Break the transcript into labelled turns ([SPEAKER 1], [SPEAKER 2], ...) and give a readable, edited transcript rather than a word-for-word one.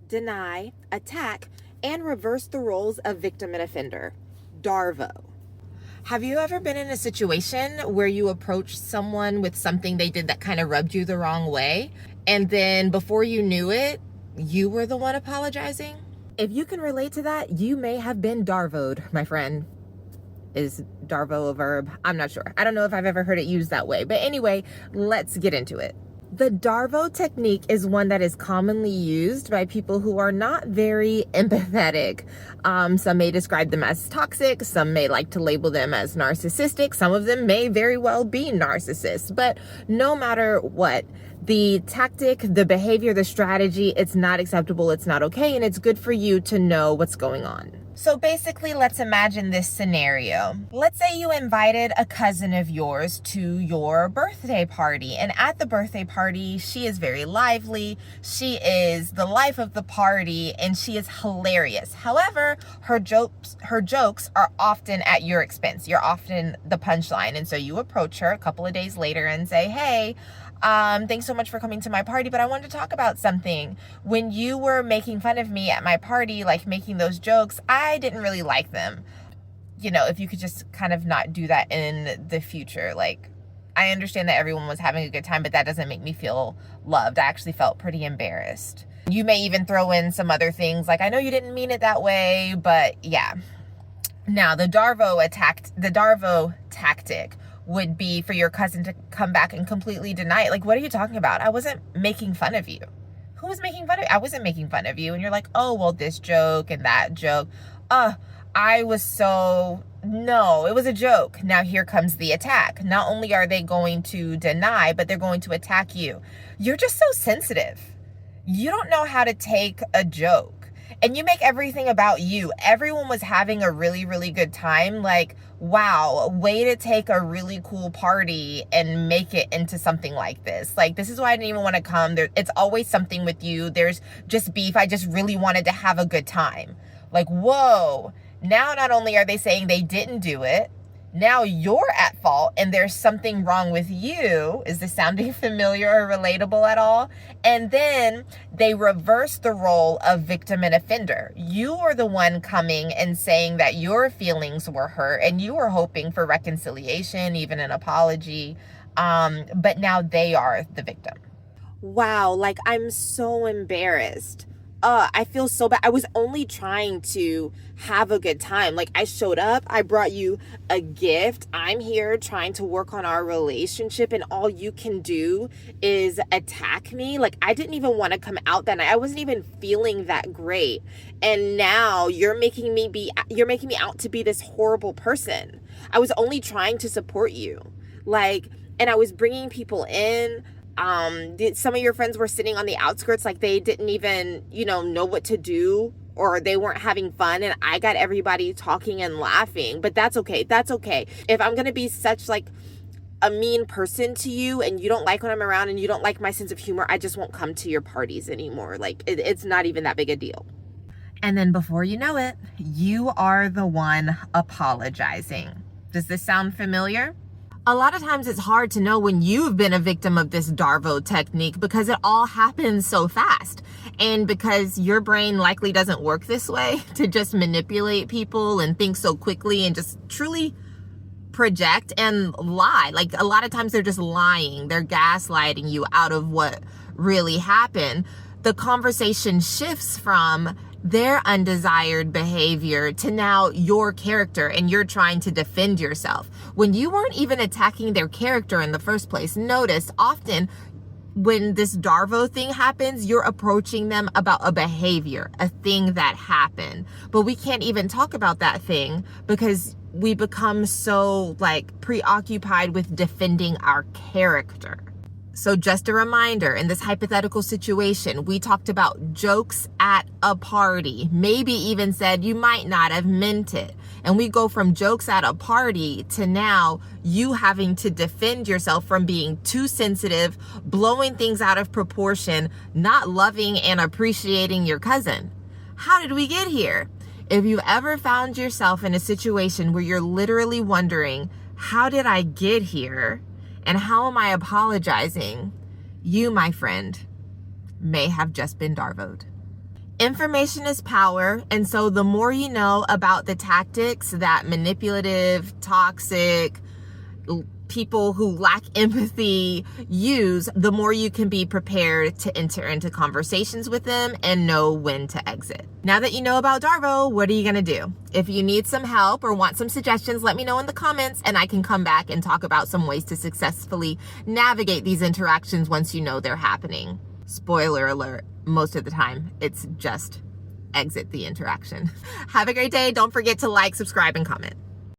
[SPEAKER 1] deny, attack, and reverse the roles of victim and offender. DARVO. Have you ever been in a situation where you approached someone with something they did that kind of rubbed you the wrong way, and then before you knew it, you were the one apologizing? If you can relate to that, you may have been DARVO'd, my friend. Is DARVO a verb? I'm not sure. I don't know if I've ever heard it used that way. But anyway, let's get into it. The DARVO technique is one that is commonly used by people who are not very empathetic. Some may describe them as toxic. Some may like to label them as narcissistic. Some of them may very well be narcissists. But no matter what, the tactic, the behavior, the strategy, it's not acceptable, it's not okay, and it's good for you to know what's going on. So basically, let's imagine this scenario. Let's say you invited a cousin of yours to your birthday party, and at the birthday party, she is very lively, she is the life of the party, and she is hilarious. However, her jokes are often at your expense. You're often the punchline, and so you approach her a couple of days later and say, hey, thanks so much for coming to my party, but I wanted to talk about something. When you were making fun of me at my party, like making those jokes, I didn't really like them. You know, if you could just kind of not do that in the future. Like, I understand that everyone was having a good time, but that doesn't make me feel loved. I actually felt pretty embarrassed. You may even throw in some other things like, I know you didn't mean it that way, but yeah. Now, the DARVO tactic would be for your cousin to come back and completely deny it. Like, what are you talking about? I wasn't making fun of you. Who was making fun of you? I wasn't making fun of you. And you're like, oh, well, this joke and that joke. No, it was a joke. Now here comes the attack. Not only are they going to deny, but they're going to attack you. You're just so sensitive. You don't know how to take a joke. And you make everything about you. Everyone was having a really, really good time. Like, wow, way to take a really cool party and make it into something like this. Like, this is why I didn't even want to come. It's always something with you. There's just beef. I just really wanted to have a good time. Like, whoa. Now, not only are they saying they didn't do it, now you're at fault and there's something wrong with you. Is this sounding familiar or relatable at all? And then they reverse the role of victim and offender. You are the one coming and saying that your feelings were hurt and you were hoping for reconciliation, even an apology. But now they are the victim. Wow, like, I'm so embarrassed. I feel so bad. I was only trying to have a good time. Like, I showed up, I brought you a gift. I'm here trying to work on our relationship, and all you can do is attack me. Like, I didn't even want to come out that night. I wasn't even feeling that great. And now you're making me out to be this horrible person. I was only trying to support you. Like, and I was bringing people in. Some of your friends were sitting on the outskirts, like they didn't even, know what to do, or they weren't having fun, and I got everybody talking and laughing. But that's okay. That's okay. If I'm gonna be such like a mean person to you and you don't like when I'm around and you don't like my sense of humor, I just won't come to your parties anymore. Like, it's not even that big a deal. And then before you know it, you are the one apologizing. Does this sound familiar? A lot of times it's hard to know when you've been a victim of this DARVO technique because it all happens so fast. And because your brain likely doesn't work this way to just manipulate people and think so quickly and just truly project and lie. Like, a lot of times they're just lying. They're gaslighting you out of what really happened. The conversation shifts from their undesired behavior to now your character, and you're trying to defend yourself when you weren't even attacking their character in the first place. Notice often when this DARVO thing happens, you're approaching them about a behavior, a thing that happened, but we can't even talk about that thing because we become so preoccupied with defending our character. So just a reminder, in this hypothetical situation, we talked about jokes at a party, maybe even said you might not have meant it. And we go from jokes at a party to now you having to defend yourself from being too sensitive, blowing things out of proportion, not loving and appreciating your cousin. How did we get here? If you've ever found yourself in a situation where you're literally wondering, how did I get here? And how am I apologizing? You, my friend, may have just been DARVO'd. Information is power, and so the more you know about the tactics that manipulative, toxic, people who lack empathy use, the more you can be prepared to enter into conversations with them and know when to exit. Now that you know about DARVO, what are you gonna do? If you need some help or want some suggestions, let me know in the comments and I can come back and talk about some ways to successfully navigate these interactions once you know they're happening. Spoiler alert, most of the time, it's just exit the interaction. Have a great day. Don't forget to like, subscribe, and comment.